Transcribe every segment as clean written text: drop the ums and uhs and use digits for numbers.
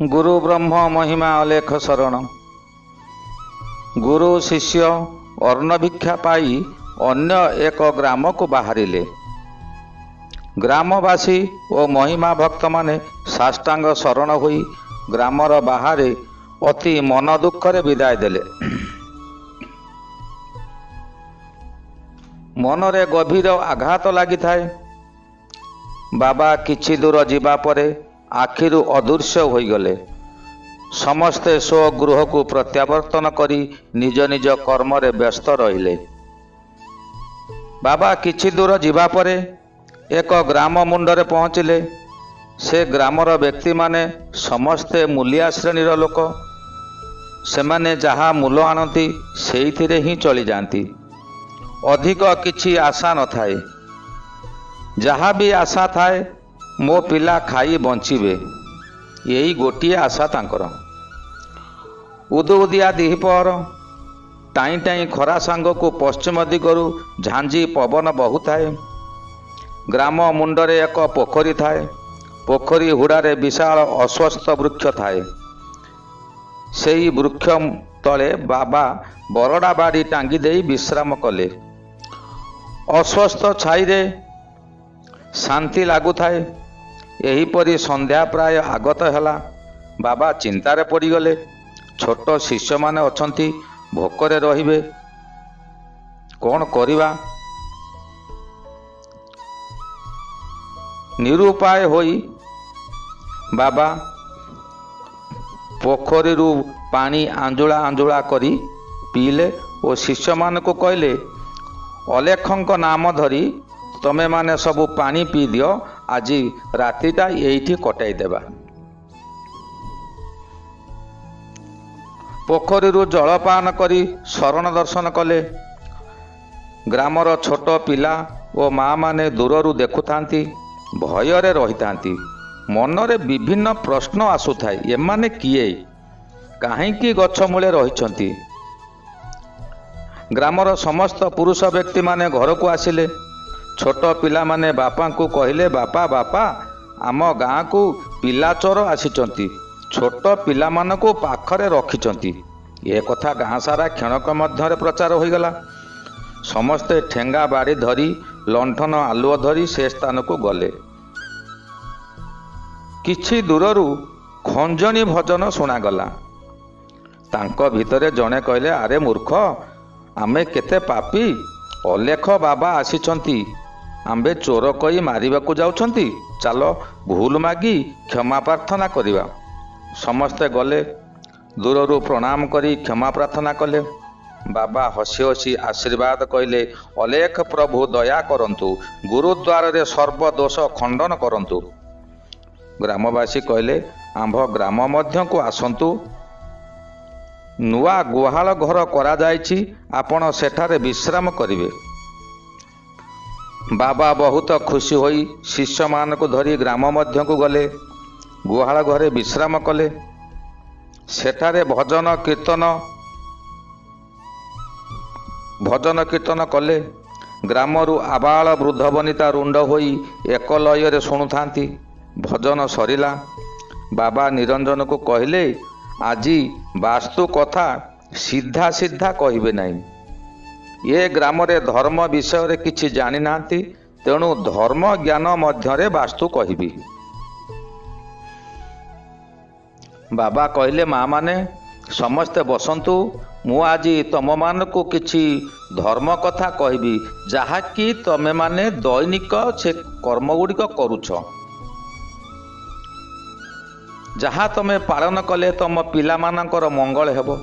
गुरु ब्रह्म महिमा अलेख शरण। गुरु शिष्य अन्न भिक्षा पाई अन्य एक ग्राम को बाहरिले। ग्रामवासी और महिमा भक्त माने साष्टांग शरण होई ग्रामर बाहरे अति मन दुखरे विदाय देले। मनरे गभीर आघात लगी थाए। बाबा किछि दूर जीवा परे आखिरु अदृश्य होइगले। समस्ते स्वगृह को प्रत्यावर्तन करी निज निज कर्म रे व्यस्त रहिले। बाबा किछि दूर जीवा परे एक ग्राम मुंडरे पहुँचिले। से ग्रामर व्यक्ति माने समस्ते मूलिया श्रेणीर लोक। सेमाने जहाँ मूल आनती सेइथिरे ही चली जाती। अधिक किछि आशा न थाए। जहाँ भी आशा थाए मो पिला खाई बंचिबे, यही गोटिए आशा तांकर। उदुउदिया दिहिपहर टाई टाई खरा सांग को पश्चिम दिगरु झांझी पवन बहुथाए। ग्राम मुंडरे एक पोखरी थाए। पोखरी हुड़ारे विशाल अश्वत्थ वृक्ष थाए। सेई वृक्ष तले बाबा बरडा बाड़ी टांगी देई विश्राम कले। अश्वत्थ छाई रे शांति लगुथाए। एहीपरि संध्या प्राय आगत हैला। बाबा चिंतारे पड़गले। छोट शिष्य माने अछंती, भोकरे रहिबे, कौन करिबा। निरुपाय होई बाबा पोखरी पानी आंजुला आंजुला करी पीले और शिष्य मान को कहले, अलेखंक नाम धरी तमे माने सबू पानी पी दियो। आज रातिटा एइठी कटाई देबा। पोखरी जलपान करी शरण दर्शन कले। ग्रामर छोट पिला और माँ माने दूररू देखुथांती, भयरे रहिथांती। मनरे विभिन्न प्रश्न आसुथाए। एमाने किए, काहींकी गछ मूले रहिछंती। ग्रामर समस्त पुरुष व्यक्ति माने घर को आसिले। छोट पिला माने बापा को कहले, बापा बापा आम गाँ को पिला चोर आसिचंती। छोट पिला मान को पाखरे रखिचंती। ए कथा गाँ सारा क्षणक मध्यरे प्रचार होइगला। समस्ते ठेंगा बाड़ी धरी लंठन आलुओ धरी से स्थान को गले। किछि दूररू खंजनी भजन शुणागला। तांको भितरे जणे कहले, अरे मूर्ख, आमे केते पापी। अलेख बाबा आसिचंती, आंबे चोर कई मारिबाकू जाउछंती। चालो भूल मागी क्षमा प्रार्थना करिबा। समस्ते गले। दूररू प्रणाम करी क्षमा प्रार्थना कले। बाबा हसी हसी आशीर्वाद कहले, अलेख प्रभु दया करंतु, गुरुद्वार रे सर्व दोष खंडन करंतु। ग्रामवासी कहले, आंभ ग्राम मध्य को आसंतु। नुआ गुहाल घर करा जायछि, आपण सेठारे विश्राम करिवे। बाबा बहुत खुशी होई शिष्य मान को धरी ग्राम मध्य को गले। गुहाल घरे विश्राम कले। सेठारे भजन कीर्तन कले। ग्रामरू आबाल वृद्ध वनिता रुंड होई एक लୟରେ शुणुथांती। भजन सरिला। बाबा निरंजन को कहले, आजी वास्तु कथा सीधा सीधा कहिबे नहीं। ये ग्राम रे धर्म विषय रे किछि जानि नांती, तेणु धर्म ज्ञान मध्यरे वास्तु कहिबी। बाबा कहले, माँ माने समस्ते बसंतु। मु आजी तम मान को किछि धर्म कथा कहिबी, जहा कि तमे माने दैनिक से कर्म गुड़िक करूछ। जहा तमे पालन कले तम पिला मानकर मंगल हेबो।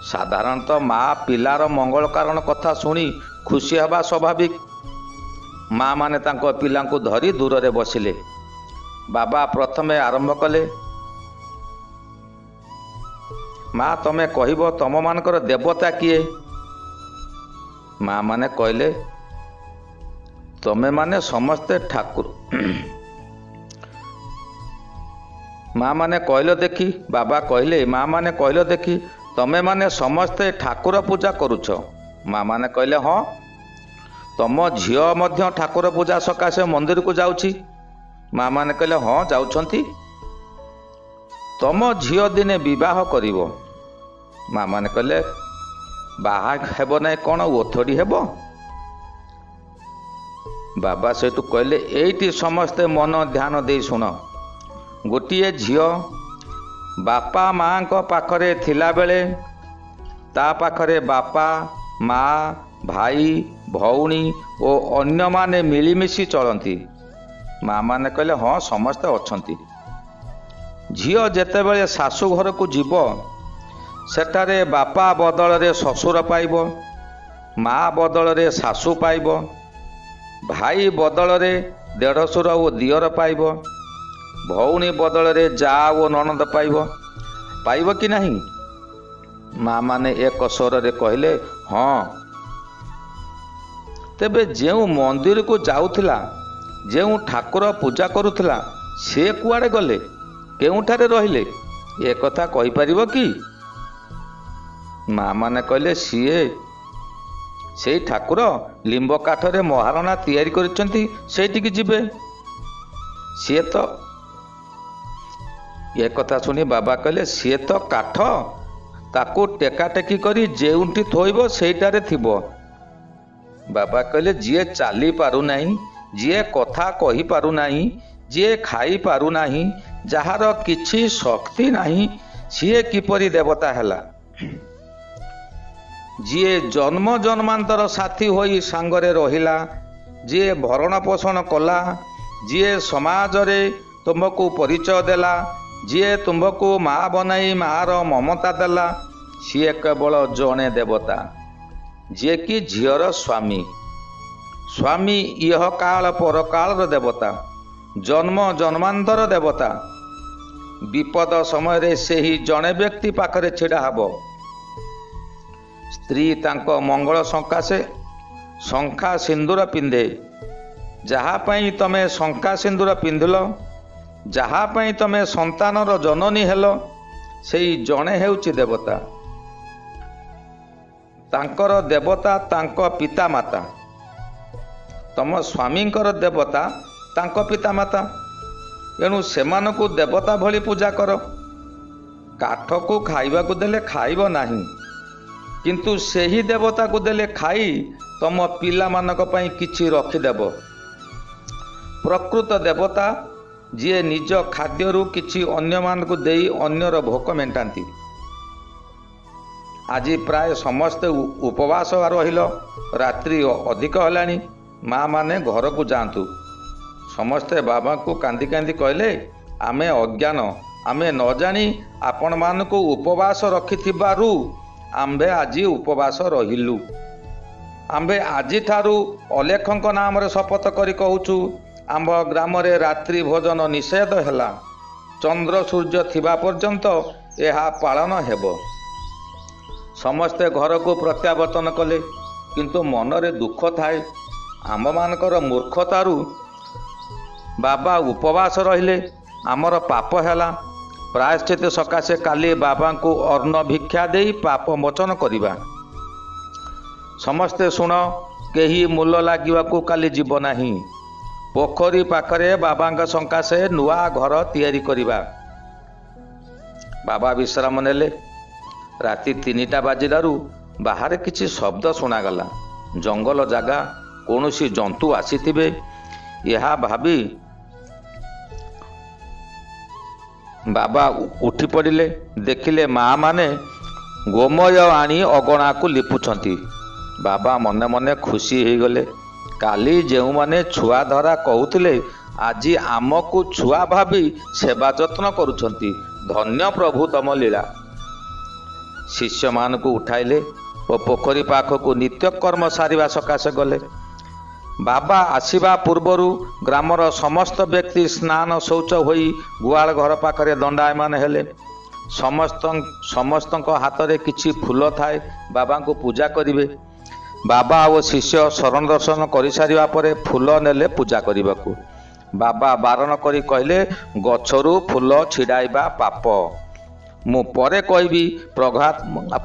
साधारणतः माँ पिलार मंगल कारण कथा शुणी खुशी हवा स्वाभाविक। माँ माने तांको पिला को धरी दूर रे बसिले। बाबा प्रथमे आरंभ कले, माँ तमे कहिबो तम मानकर देवता किए। माँ माने कहले, तमे माने समस्ते ठाकुर। माँ माने कहलो देखी। बाबा कहले, माँ माने कहलो देखी, तमे माने समस्ते ठाकुर पूजा करूछ। माँ माने कहले, हाँ। तम झियो मध्य ठाकुर पूजा सकाशे मंदिर को जाउछि। माँ माने कहले, हाँ जाउछंती। ତମ ଝିଅ ଦିନେ ବିବାହ କରିବ। ମା ମାନେ କହିଲେ ବାହା ହେବ ନାହିଁ କ'ଣ ଓଥଡ଼ି ହେବ? ବାବା ସେଇଠୁ କହିଲେ ଏଇଠି ସମସ୍ତେ ମନ ଧ୍ୟାନ ଦେଇ ଶୁଣ। ଗୋଟିଏ ଝିଅ ବାପା ମାଙ୍କ ପାଖରେ ଥିଲାବେଳେ ତା ପାଖରେ ବାପା ମା ଭାଇ ଭଉଣୀ ଓ ଅନ୍ୟମାନେ ମିଳିମିଶି ଚଳନ୍ତି। ମା ମାନେ କହିଲେ ହଁ ସମସ୍ତେ ଅଛନ୍ତି। ଝିଅ ଯେତେବେଳେ ଶାଶୁ ଘରକୁ ଯିବ ସେଠାରେ ବାପା ବଦଳରେ ଶ୍ୱଶୁର ପାଇବ, ମା ବଦଳରେ ଶାଶୁ ପାଇବ, ଭାଇ ବଦଳରେ ଦେଢ଼ଶୁର ଓ ଦିଅର ପାଇବ, ଭଉଣୀ ବଦଳରେ ଯା ଓ ନଣନ୍ଦ ପାଇବ କି ନାହିଁ? ମା ମାନେ ଏକ ସ୍ୱରରେ କହିଲେ ହଁ। ତେବେ ଯେଉଁ ମନ୍ଦିରକୁ ଯାଉଥିଲା, ଯେଉଁ ଠାକୁର ପୂଜା କରୁଥିଲା, ସେ କୁଆଡ଼େ ଗଲେ, କେଉଁଠାରେ ରହିଲେ, ଏ କଥା କହିପାରିବ କି? ମା ମାନେ କହିଲେ ସେଇ ଠାକୁର ଲିମ୍ବ କାଠରେ ମହାରଣା ତିଆରି କରିଛନ୍ତି, ସେଇଠିକି ଯିବେ। ସିଏ ତ ଏ କଥା ଶୁଣି ବାବା କହିଲେ ସିଏ ତ କାଠ, ତାକୁ ଟେକାଟେକି କରି ଯେଉଁଠି ଥୋଇବ ସେଇଟାରେ ଥିବ। ବାବା କହିଲେ ଯିଏ ଚାଲି ପାରୁନାହିଁ, ଯିଏ କଥା କହିପାରୁନାହିଁ, ଯିଏ ଖାଇ ପାରୁନାହିଁ, ଯାହାର କିଛି ଶକ୍ତି ନାହିଁ, ସିଏ କିପରି ଦେବତା ହେଲା? ଯିଏ ଜନ୍ମ ଜନ୍ମାନ୍ତର ସାଥୀ ହୋଇ ସାଙ୍ଗରେ ରହିଲା, ଯିଏ ଭରଣ ପୋଷଣ କଲା, ଯିଏ ସମାଜରେ ତୁମକୁ ପରିଚୟ ଦେଲା, ଯିଏ ତୁମକୁ ମା ବନାଇ ମାର ମମତା ଦେଲା, ସିଏ କେବଳ ଜଣେ ଦେବତା, ଯିଏକି ଝିଅର ସ୍ୱାମୀ। ସ୍ୱାମୀ ଇହ କାଳ ପରକାଳର ଦେବତା, ଜନ୍ମ ଜନ୍ମାନ୍ତର ଦେବତା। ବିପଦ ସମୟରେ ସେହି ଜଣେ ବ୍ୟକ୍ତି ପାଖରେ ଛିଡ଼ା ହେବ। ସ୍ତ୍ରୀ ତାଙ୍କ ମଙ୍ଗଳ ସକାଶେ ଶଙ୍ଖା ସିନ୍ଦୁର ପିନ୍ଧେ। ଯାହା ପାଇଁ ତମେ ଶଙ୍ଖା ସିନ୍ଦୁର ପିନ୍ଧିଲ, ଯାହା ପାଇଁ ତମେ ସନ୍ତାନର ଜନନୀ ହେଲ, ସେଇ ଜଣେ ହେଉଛି ଦେବତା। ତାଙ୍କର ଦେବତା ତାଙ୍କ ପିତାମାତା। ତମ ସ୍ୱାମୀଙ୍କର ଦେବତା ତାଙ୍କ ପିତାମାତା। ଏଣୁ ସେମାନଙ୍କୁ ଦେବତା ଭଳି ପୂଜା କର। କାଠକୁ ଖାଇବାକୁ ଦେଲେ ଖାଇବ ନାହିଁ, କିନ୍ତୁ ସେହି ଦେବତାକୁ ଦେଲେ ଖାଇ ତମ ପିଲାମାନଙ୍କ ପାଇଁ କିଛି ରଖିଦେବ। ପ୍ରକୃତ ଦେବତା ଯିଏ ନିଜ ଖାଦ୍ୟରୁ କିଛି ଅନ୍ୟମାନଙ୍କୁ ଦେଇ ଅନ୍ୟର ଭୋକ ମେଣ୍ଟାନ୍ତି। ଆଜି ପ୍ରାୟ ସମସ୍ତେ ଉପବାସ ରହିଲ, ରାତ୍ରି ଅଧିକ ହେଲାଣି, ମା ମାନେ ଘରକୁ ଯାଆନ୍ତୁ। ସମସ୍ତେ ବାବାଙ୍କୁ କାନ୍ଦି କାନ୍ଦି କହିଲେ ଆମେ ଅଜ୍ଞାନ, ଆମେ ନ ଜାଣି ଆପଣମାନଙ୍କୁ ଉପବାସ ରଖିଥିବାରୁ ଆମ୍ଭେ ଆଜି ଉପବାସ ରହିଲୁ। ଆମ୍ଭେ ଆଜିଠାରୁ ଅଲେଖଙ୍କ ନାମରେ ଶପଥ କରି କହୁଛୁ, ଆମ୍ଭ ଗ୍ରାମରେ ରାତ୍ରି ଭୋଜନ ନିଷେଧ ହେଲା। ଚନ୍ଦ୍ର ସୂର୍ଯ୍ୟ ଥିବା ପର୍ଯ୍ୟନ୍ତ ଏହା ପାଳନ ହେବ। ସମସ୍ତେ ଘରକୁ ପ୍ରତ୍ୟାବର୍ତ୍ତନ କଲେ, କିନ୍ତୁ ମନରେ ଦୁଃଖ ଥାଏ। ଆମମାନଙ୍କର ମୂର୍ଖତାରୁ ବାବା ଉପବାସ ରହିଲେ, ଆମର ପାପ ହେଲା। ପ୍ରାୟଶ୍ଚିତ ସକାଶେ କାଲି ବାବାଙ୍କୁ ଅନ୍ନ ଭିକ୍ଷା ଦେଇ ପାପ ମୋଚନ କରିବା। ସମସ୍ତେ ଶୁଣ, କେହି ମୂଲ ଲାଗିବାକୁ କାଲି ଯିବ ନାହିଁ। ପୋଖରୀ ପାଖରେ ବାବାଙ୍କ ସକାଶେ ନୂଆ ଘର ତିଆରି କରିବା। ବାବା ବିଶ୍ରାମ ନେଲେ। ରାତି 3ଟା ବାଜିଲାରୁ ବାହାରେ କିଛି ଶବ୍ଦ ଶୁଣାଗଲା। ଜଙ୍ଗଲ ଜାଗା, କୌଣସି ଜନ୍ତୁ ଆସିଥିବେ ଏହା ଭାବି ବାବା ଉଠି ପଡ଼ିଲେ। ଦେଖିଲେ ମା ମାନେ ଗୋମୟ ଆଣି ଅଗଣାକୁ ଲିପୁଛନ୍ତି। ବାବା ମନେ ମନେ ଖୁସି ହେଇଗଲେ। କାଲି ଯେଉଁମାନେ ଛୁଆ ଧରା କହୁଥିଲେ, ଆଜି ଆମକୁ ଛୁଆ ଭାବି ସେବା ଯତ୍ନ କରୁଛନ୍ତି। ଧନ୍ୟ ପ୍ରଭୁ ତମ ଲୀଳା। ଶିଷ୍ୟମାନଙ୍କୁ ଉଠାଇଲେ ଓ ପୋଖରୀ ପାଖକୁ ନିତ୍ୟକର୍ମ ସାରିବା ସକାଶେ ଗଲେ। ବାବା ଆସିବା ପୂର୍ବରୁ ଗ୍ରାମର ସମସ୍ତ ବ୍ୟକ୍ତି ସ୍ନାନ ଶୌଚ ହୋଇ ଗୁହାଳ ଘର ପାଖରେ ଦଣ୍ଡାୟମାନ ହେଲେ। ସମସ୍ତଙ୍କ ହାତରେ କିଛି ଫୁଲ ଥାଏ, ବାବାଙ୍କୁ ପୂଜା କରିବେ। ବାବା ଓ ଶିଷ୍ୟ ଶରଣ ଦର୍ଶନ କରିସାରିବା ପରେ ଫୁଲ ନେଲେ ପୂଜା କରିବାକୁ। ବାବା ବାରଣ କରି କହିଲେ, ଗଛରୁ ଫୁଲ ଛିଡ଼ାଇବା ପାପ। ମୁଁ ପରେ କହିବି,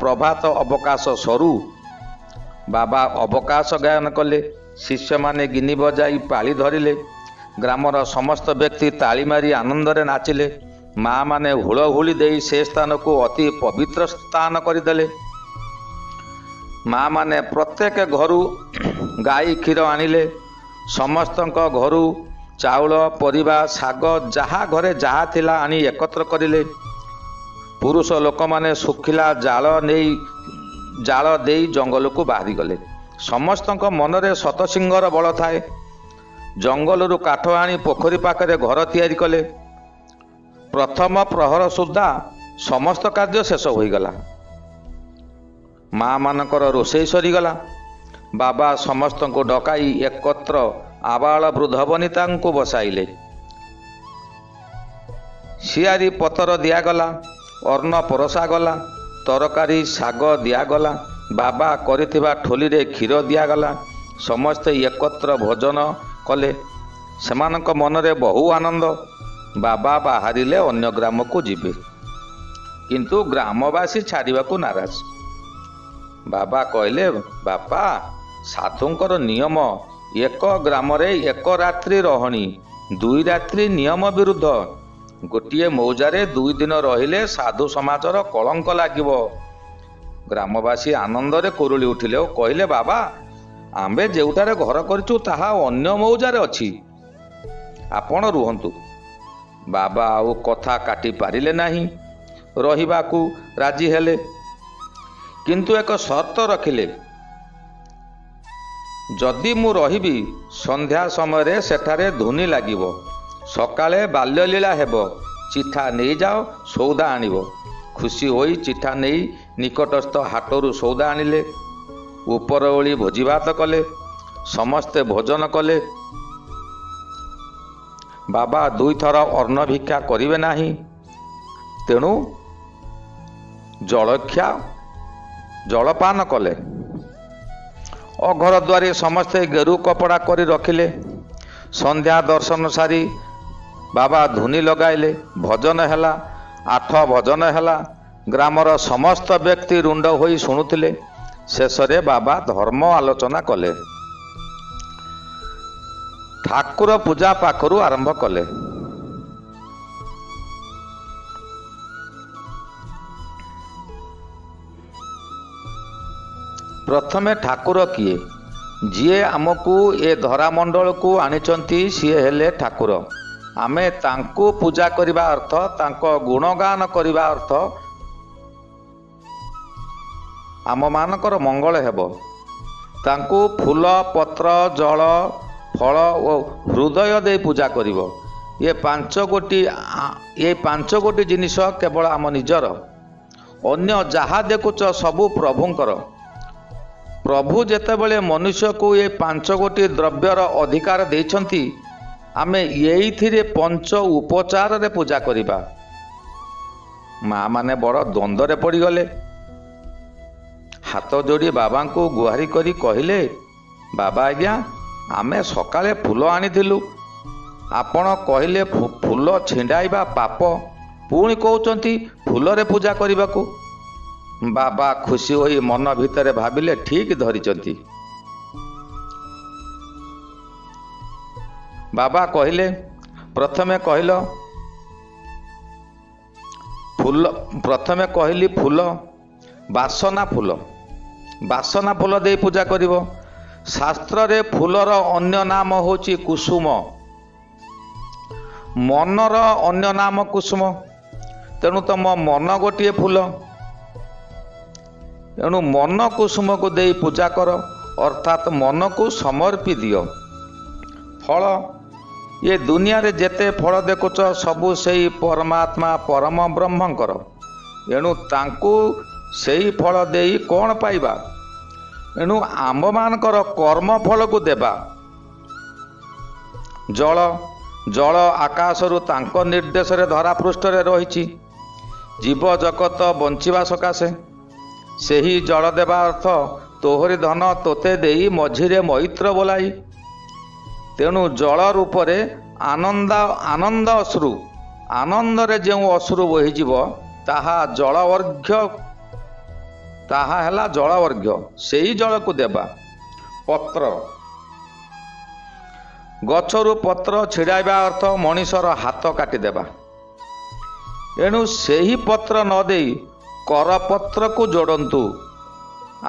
ପ୍ରଭାତ ଅବକାଶ ସରୁ। ବାବା ଅବକାଶ ଗାୟନ କଲେ। ଶିଷ୍ୟମାନେ ଗିନି ବଜାଇ ପାଳି ଧରିଲେ। ଗ୍ରାମର ସମସ୍ତ ବ୍ୟକ୍ତି ତାଳି ମାରି ଆନନ୍ଦରେ ନାଚିଲେ। ମା ମାନେ ହୁଳହୁଳି ଦେଇ ସେ ସ୍ଥାନକୁ ଅତି ପବିତ୍ର ସ୍ଥାନ କରିଦେଲେ। ମା ମାନେ ପ୍ରତ୍ୟେକ ଘରୁ ଗାଈ କ୍ଷୀର ଆଣିଲେ। ସମସ୍ତଙ୍କ ଘରୁ ଚାଉଳ, ପରିବା, ଶାଗ ଯାହା ଘରେ ଯାହା ଥିଲା ଆଣି ଏକତ୍ର କରିଲେ। ପୁରୁଷ ଲୋକମାନେ ଶୁଖିଲା ଜାଳ ଦେଇ ଜଙ୍ଗଲକୁ ବାହାରିଗଲେ। ସମସ୍ତଙ୍କ ମନରେ ଶତସିଂହର ବଳ ଥାଏ। ଜଙ୍ଗଲରୁ କାଠ ଆଣି ପୋଖରୀ ପାଖରେ ଘର ତିଆରି କଲେ। ପ୍ରଥମ ପ୍ରହର ସୁଦ୍ଧା ସମସ୍ତ କାର୍ଯ୍ୟ ଶେଷ ହୋଇଗଲା। ମା ମାନଙ୍କର ରୋଷେଇ ସରିଗଲା। ବାବା ସମସ୍ତଙ୍କୁ ଡକାଇ ଏକତ୍ର ଆବାଳ ବୃଦ୍ଧ ବନିତାଙ୍କୁ ବସାଇଲେ। ସିଆରି ପତର ଦିଆଗଲା, ଅନ୍ନ ପରଷାଗଲା, ତରକାରୀ ଶାଗ ଦିଆଗଲା। ବାବା କରିଥିବା ଠୋଲିରେ କ୍ଷୀର ଦିଆଗଲା। ସମସ୍ତେ ଏକତ୍ର ଭୋଜନ କଲେ। ସେମାନଙ୍କ ମନରେ ବହୁ ଆନନ୍ଦ। ବାବା ବାହାରିଲେ ଅନ୍ୟ ଗ୍ରାମକୁ ଯିବେ, କିନ୍ତୁ ଗ୍ରାମବାସୀ ଛାଡ଼ିବାକୁ ନାରାଜ। ବାବା କହିଲେ, ବାପା, ସାଧୁଙ୍କର ନିୟମ ଏକ ଗ୍ରାମରେ ଏକ ରାତ୍ରି ରହଣି, 2 ରାତ୍ରି ନିୟମ ବିରୁଦ୍ଧ। ଗୋଟିଏ ମୌଜାରେ 2 ଦିନ ରହିଲେ ସାଧୁ ସମାଜର କଳଙ୍କ ଲାଗିବ। ଗ୍ରାମବାସୀ ଆନନ୍ଦରେ କୁରୁଳି ଉଠିଲେ ଓ କହିଲେ, ବାବା, ଆମ୍ଭେ ଯେଉଁଠାରେ ଘର କରିଛୁ ତାହା ଅନ୍ୟ ମୌଜାରେ ଅଛି, ଆପଣ ରୁହନ୍ତୁ। ବାବା ଆଉ କଥା କାଟି ପାରିଲେ ନାହିଁ, ରହିବାକୁ ରାଜି ହେଲେ, କିନ୍ତୁ ଏକ ସର୍ତ୍ତ ରଖିଲେ, ଯଦି ମୁଁ ରହିବି ସନ୍ଧ୍ୟା ସମୟରେ ସେଠାରେ ଧୂନି ଲାଗିବ, ସକାଳେ ବାଲ୍ୟଲୀଳା ହେବ, ଚିଠା ନେଇଯାଅ, ସଉଦା ଆଣିବ। ଖୁସି ହୋଇ ଚିଠା ନେଇ ନିକଟସ୍ଥ ହାଟରୁ ସଉଦା ଆଣିଲେ। ଉପରଓଳି ଭୋଜିଭାତ କଲେ। ସମସ୍ତେ ଭୋଜନ କଲେ। ବାବା 2 ଥର ଅନ୍ନ ଭିକ୍ଷା କରିବେ ନାହିଁ, ତେଣୁ ଜଳପାନ କଲେ। ଅଘର ଦ୍ୱାରେ ସମସ୍ତେ ଗେରୁ କପଡ଼ା କରି ରଖିଲେ। ସନ୍ଧ୍ୟା ଦର୍ଶନ ସାରି ବାବା ଧୂନି ଲଗାଇଲେ। ଭଜନ ହେଲା। 8 ଭଜନ ହେଲା। ଗ୍ରାମର ସମସ୍ତ ବ୍ୟକ୍ତି ରୁଣ୍ଡ ହୋଇ ଶୁଣୁଥିଲେ। ଶେଷରେ ବାବା ଧର୍ମ ଆଲୋଚନା କଲେ। ଠାକୁର ପୂଜା ପାଖରୁ ଆରମ୍ଭ କଲେ। ପ୍ରଥମେ ଠାକୁର କିଏ? ଯିଏ ଆମକୁ ଏ ଧରାମଣ୍ଡଳକୁ ଆଣିଛନ୍ତି ସିଏ ହେଲେ ଠାକୁର। ଆମେ ତାଙ୍କୁ ପୂଜା କରିବା ଅର୍ଥ, ତାଙ୍କ ଗୁଣଗାନ କରିବା ଅର୍ଥ ଆମମାନଙ୍କର ମଙ୍ଗଳ ହେବ। ତାଙ୍କୁ ଫୁଲ, ପତ୍ର, ଜଳ, ଫଳ ଓ ହୃଦୟ ଦେଇ ପୂଜା କରିବ। ଏ 5 ଗୋଟି ଜିନିଷ କେବଳ ଆମ ନିଜର। ଅନ୍ୟ ଯାହା ଦେଖୁଛ ସବୁ ପ୍ରଭୁଙ୍କର। ପ୍ରଭୁ ଯେତେବେଳେ ମନୁଷ୍ୟକୁ ଏ 5 ଗୋଟି ଦ୍ରବ୍ୟର ଅଧିକାର ଦେଇଛନ୍ତି, ଆମେ ଏଇଥିରେ ପଞ୍ଚ ଉପଚାରରେ ପୂଜା କରିବା। ମା ମାନେ ବଡ଼ ଦ୍ୱନ୍ଦ୍ୱରେ ପଡ଼ିଗଲେ। ହାତ ଯୋଡ଼ି ବାବାଙ୍କୁ ଗୁହାରି କରି କହିଲେ, ବାବା ଆଜ୍ଞା, ଆମେ ସକାଳେ ଫୁଲ ଆଣିଥିଲୁ। ଆପଣ କହିଲେ ଫୁଲ ଛିଣ୍ଡାଇବା ପାପ, ପୁଣି କହୁଛନ୍ତି ଫୁଲରେ ପୂଜା କରିବାକୁ। ବାବା ଖୁସି ହୋଇ ମନ ଭିତରେ ଭାବିଲେ, ଠିକ୍ ଧରିଛନ୍ତି। ବାବା କହିଲେ, ପ୍ରଥମେ କହିଲି ଫୁଲ, ବାସନା ଫୁଲ ଦେଇ ପୂଜା କରିବ। ଶାସ୍ତ୍ରରେ ଫୁଲର ଅନ୍ୟ ନାମ ହେଉଛି କୁସୁମ। ମନର ଅନ୍ୟ ନାମ କୁସୁମ। ତେଣୁ ତମ ମନ ଗୋଟିଏ ଫୁଲ। ଏଣୁ ମନ କୁସୁମକୁ ଦେଇ ପୂଜା କର, ଅର୍ଥାତ୍ ମନକୁ ସମର୍ପି ଦିଅ। ଫଳ, ଏ ଦୁନିଆରେ ଯେତେ ଫଳ ଦେଖୁଛ ସବୁ ସେଇ ପରମାତ୍ମା ପରମ ବ୍ରହ୍ମଙ୍କର। ଏଣୁ ତାଙ୍କୁ ସେଇ ଫଳ ଦେଇ କ'ଣ ପାଇବା? ଏଣୁ ଆମ୍ଭମାନଙ୍କର କର୍ମ ଫଳକୁ ଦେବା। ଜଳ ଆକାଶରୁ ତାଙ୍କ ନିର୍ଦ୍ଦେଶରେ ଧରାପୃଷ୍ଠରେ ରହିଛି, ଜୀବଜଗତ ବଞ୍ଚିବା ସକାଶେ। ସେହି ଜଳ ଦେବା ଅର୍ଥ ତୋହରି ଧନ ତୋତେ ଦେଇ ମଝିରେ ମୈତ୍ର ବୋଲାଇ। ତେଣୁ ଜଳ ରୂପରେ ଆନନ୍ଦ ଅଶ୍ରୁ, ଆନନ୍ଦରେ ଯେଉଁ ଅଶ୍ରୁ ବୋହିଯିବ ତାହା ହେଲା ଜଳଅର୍ଘ୍ୟ। ସେଇ ଜଳକୁ ଦେବା। ପତ୍ର, ଗଛରୁ ପତ୍ର ଛିଡ଼ାଇବା ଅର୍ଥ ମଣିଷର ହାତ କାଟିଦେବା। एणु ସେହି ପତ୍ର ନ ଦେଇ କରପତ୍ରକୁ ଯୋଡ଼ନ୍ତୁ।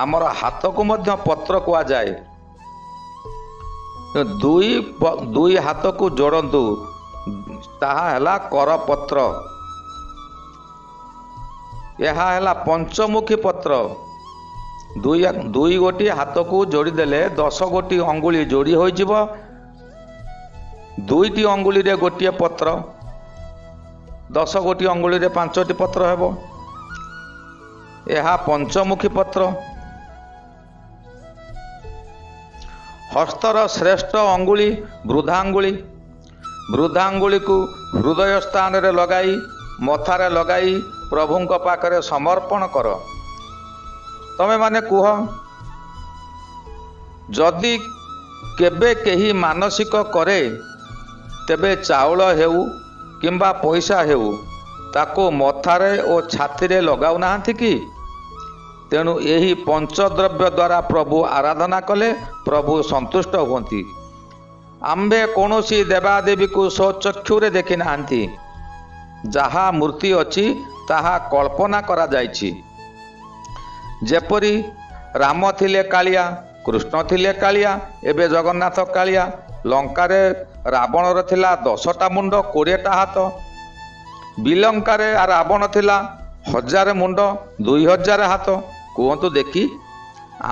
ଆମର ହାତକୁ ମଧ୍ୟ ପତ୍ର କୁହାଯାଏ। ଦୁଇ ହାତକୁ ଯୋଡ଼ନ୍ତୁ, ତାହା ହେଲା କରପତ୍ର। ଏହା ହେଲା ପଞ୍ଚମୁଖୀ ପତ୍ର। ଦୁଇ ଗୋଟି ହାତକୁ ଯୋଡ଼ିଦେଲେ 10 ଗୋଟି ଅଙ୍ଗୁଳି ଯୋଡ଼ି ହୋଇଯିବ। 2ଟି ଅଙ୍ଗୁଳିରେ ଗୋଟିଏ ପତ୍ର, 10 ଗୋଟି ଅଙ୍ଗୁଳିରେ 5ଟି ପତ୍ର ହେବ। ଏହା ପଞ୍ଚମୁଖୀ ପତ୍ର। ହସ୍ତର ଶ୍ରେଷ୍ଠ ଅଙ୍ଗୁଳି ବୃଦ୍ଧାଙ୍ଗୁଳି। ବୃଦ୍ଧାଙ୍ଗୁଳିକୁ ହୃଦୟ ସ୍ଥାନରେ ଲଗାଇ ମଥାରେ ଲଗାଇ ପ୍ରଭୁଙ୍କ ପାଖରେ ସମର୍ପଣ କର। ତମେମାନେ କୁହ, ଯଦି କେବେ କେହି ମାନସିକ କରେ, ତେବେ ଚାଉଳ ହେଉ କିମ୍ବା ପଇସା ହେଉ ତାକୁ ମଥାରେ ଓ ଛାତିରେ ଲଗାଉନାହାନ୍ତି କି? ତେଣୁ ଏହି ପଞ୍ଚଦ୍ରବ୍ୟ ଦ୍ୱାରା ପ୍ରଭୁ ଆରାଧନା କଲେ ପ୍ରଭୁ ସନ୍ତୁଷ୍ଟ ହୁଅନ୍ତି। ଆମ୍ଭେ କୌଣସି ଦେବାଦେବୀକୁ ସ୍ୱଚକ୍ଷୁରେ ଦେଖି ନାହାନ୍ତି। ଯାହା ମୂର୍ତ୍ତି ଅଛି ତାହା କଳ୍ପନା କରାଯାଇଛି। ଯେପରି ରାମ ଥିଲେ କାଳିଆ, କୃଷ୍ଣ ଥିଲେ କାଳିଆ, ଏବେ ଜଗନ୍ନାଥ କାଳିଆ। ଲଙ୍କାରେ ରାବଣର ଥିଲା 10ଟା ମୁଣ୍ଡ 20ଟା ହାତ। ବିଲଙ୍କାରେ ରାବଣ ଥିଲା 1000 ମୁଣ୍ଡ 2000 ହାତ। କୁହନ୍ତୁ ଦେଖି,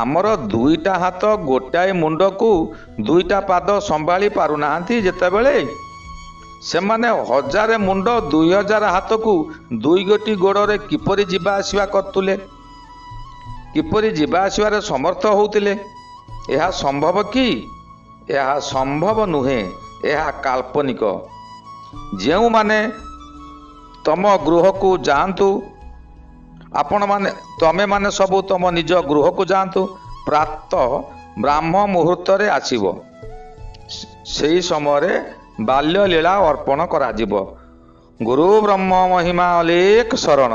ଆମର 2ଟା ହାତ ଗୋଟାଏ ମୁଣ୍ଡକୁ 2ଟା ପାଦ ସମ୍ଭାଳି ପାରୁନାହାନ୍ତି, ଯେତେବେଳେ ସେମାନେ 1000 ମୁଣ୍ଡ 2000 ହାତକୁ 2 ଗୋଟି ଗୋଡ଼ରେ କିପରି ଯିବା ଆସିବା କରୁଥିଲେ, କିପରି ଯିବା ଆସିବାରେ ସମର୍ଥ ହେଉଥିଲେ? ଏହା ସମ୍ଭବ କି? ଏହା ସମ୍ଭବ ନୁହେଁ, ଏହା କାଳ୍ପନିକ। ଯେଉଁମାନେ ତମ ଗୃହକୁ ଯାଆନ୍ତୁ, ତମେମାନେ ସବୁ ତମ ନିଜ ଗୃହକୁ ଯାଆନ୍ତୁ। ପ୍ରାତଃ ବ୍ରାହ୍ମ ମୁହୂର୍ତ୍ତରେ ଆସିବ। ସେହି ସମୟରେ ବାଲ୍ୟଲୀଳା ଅର୍ପଣ କରାଯିବ। ଗୁରୁ ବ୍ରହ୍ମ ମହିମା ଅଲେଖ ଶରଣ।